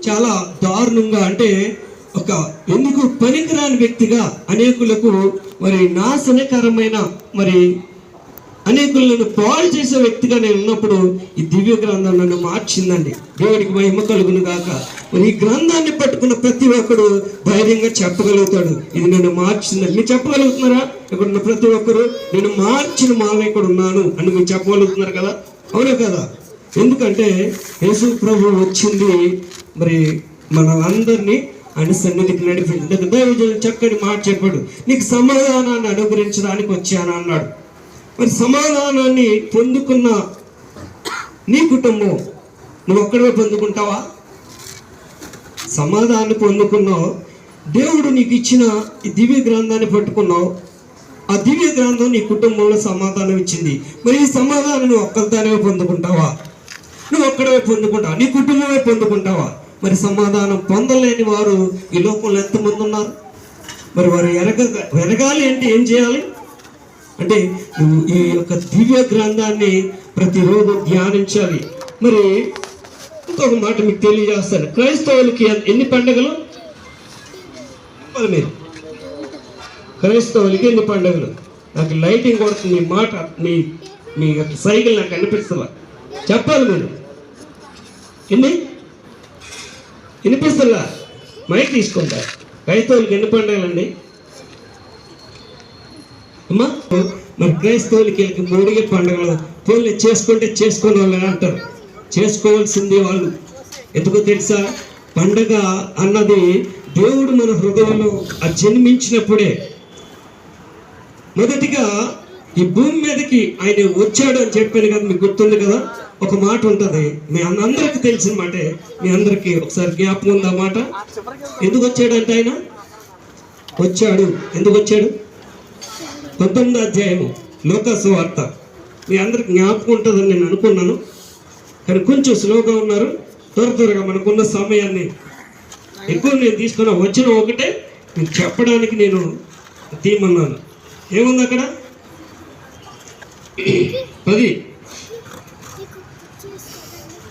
చాలా దారుణంగా, అంటే ఒక ఎందుకు పనికిరాని వ్యక్తిగా అనేకులకు మరి నాశనకరమైన మరి అనేకులను పాడు చేసే వ్యక్తిగా నేను ఉన్నప్పుడు ఈ దివ్య గ్రంథం నన్ను మార్చిందండి. దేవుడికి మహిమ కలుగును గాక. మరి ఈ గ్రంథాన్ని పట్టుకున్న ప్రతి ఒక్కడు ధైర్యంగా చెప్పగలుగుతాడు, ఇది నన్ను మార్చిందని. మీరు చెప్పగలుగుతున్నారా? ఇక్కడ ఉన్న ప్రతి ఒక్కరు నేను మార్చిన మానవుడు ఉన్నాను అని మీరు చెప్పగలుగుతున్నారు కదా? అవునా కదా? ఎందుకంటే యేసు ప్రభు వచ్చింది మరి మనందరినీ ఆయన సన్నిధికి నడిపించింది. దైవజనుడు చక్కని మాట చెప్పాడు, నీకు సమాధానాన్ని అనుగ్రహించడానికి వచ్చాను అన్నాడు. మరి సమాధానాన్ని పొందుకున్న నీ కుటుంబం నువ్వు ఒక్కడే పొందుకుంటావా? సమాధానాన్ని పొందుకున్నావు, దేవుడు నీకు ఇచ్చిన ఈ దివ్య గ్రంథాన్ని పట్టుకున్నావు, ఆ దివ్య గ్రంథం నీ కుటుంబంలో సమాధానం ఇచ్చింది. మరి ఈ సమాధానం నువ్వు ఒక్కరితోనే పొందుకుంటావా? నువ్వు ఒక్కడే పొందుకుంటావా? నీ కుటుంబమే పొందుకుంటావా? మరి సమాధానం పొందలేని వారు ఈ లోకంలో ఎంతమంది ఉన్నారు? మరి వారు ఎరగాలి అంటే ఏం చేయాలి అంటే నువ్వు ఈ యొక్క దివ్య గ్రంథాన్ని ప్రతిరోజు ధ్యానించాలి. మరి ఇంకొక మాట మీకు తెలియజేస్తాను, క్రైస్తవులకి ఎన్ని పండుగలు? మీరు క్రైస్తవులకి ఎన్ని పండుగలు? నాకు లైటింగ్ కొడుతుంది, మీ మాట మీ యొక్క సైకిల్ నాకు అనిపిస్తుందా? చెప్పాలి మీరు. ఎన్ని వినిపిస్తుందా? మైక్ తీసుకుంటారు. క్రైస్తవులకి ఎన్ని పండుగలండి అమ్మా? మరి క్రైస్తవులకి మూడిగే పండుగలు పోలే చేసుకుంటే చేసుకునే వాళ్ళు అంటారు. చేసుకోవాల్సింది వాళ్ళు. ఎందుకో తెలుసా? పండగ అన్నది దేవుడు మన హృదయంలో జన్మించినప్పుడే. మొదటిగా ఈ భూమి మీదకి ఆయన వచ్చాడు అని చెప్పాను కదా, మీకు గుర్తుంది కదా? ఒక మాట ఉంటుంది, మీ అందరికి తెలిసిన మాటే, మీ అందరికి ఒకసారి జ్ఞాపకం ఉంది ఆ మాట. ఎందుకు వచ్చాడంటే ఆయన వచ్చాడు, ఎందుకు వచ్చాడు? 19వ అధ్యాయము లోకాసు వార్త. మీ అందరికి జ్ఞాపకం ఉంటుందని నేను అనుకున్నాను, కానీ కొంచెం స్లోగా ఉన్నారు. త్వరగా మనకున్న సమయాన్ని ఎక్కువ నేను తీసుకున్నా. వచ్చిన ఒకటే మీకు చెప్పడానికి నేను తీయమన్నాను. ఏముంది అక్కడ? 10.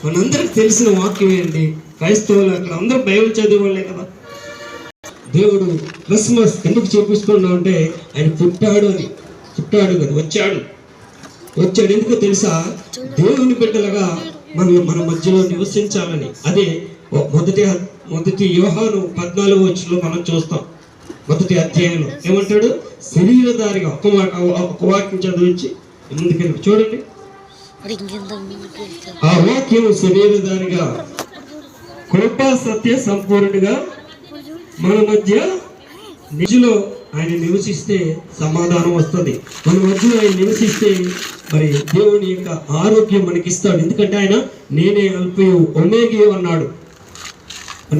మనందరికి తెలిసిన వాక్యం ఏంటి? క్రైస్తవులు అక్కడ అందరూ బైబిల్ చదివేవాళ్ళే కదా. దేవుడు క్రిస్మస్ ఎందుకు చూపిస్తున్నాం అంటే ఆయన పుట్టాడు అని. పుట్టాడు కదా, వచ్చాడు. ఎందుకో తెలుసా? దేవుని బిడ్డలుగా మన మధ్యలో నివసించాలని. అదే మొదటి యోహాను 14వ మనం చూస్తాం. మొదటి అధ్యాయంలో ఏమంటాడు? శరీరధారిగా ఒక వాక్యం చదివించి ముందుకెళ్ళి చూడండి. ఆ వాక్యం శరీరధారిగా కృపా సత్య సంపూర్ణుడిగా మన మధ్య నిజంలో ఆయన నివసిస్తే సమాధానం వస్తుంది. మన మధ్యలో ఆయన నివసిస్తే మరి దేవుని యొక్క ఆరోగ్యం మనకిస్తాడు. ఎందుకంటే ఆయన నేనే అల్పయు ఒమేగయు అన్నాడు.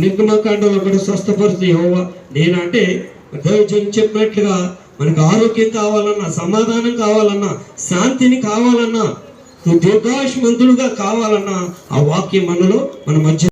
నిర్గమకాండంలో కూడా స్వస్థపరుస్తూ యెహోవా నేనంటే దైవజనుడు చెప్పినట్లుగా మనకు ఆరోగ్యం కావాలన్నా, సమాధానం కావాలన్నా, శాంతిని కావాలన్నా, దీర్ఘాయుష్మంతుడుగా కావాలన్నా ఆ వాక్యం మనలో మన మధ్య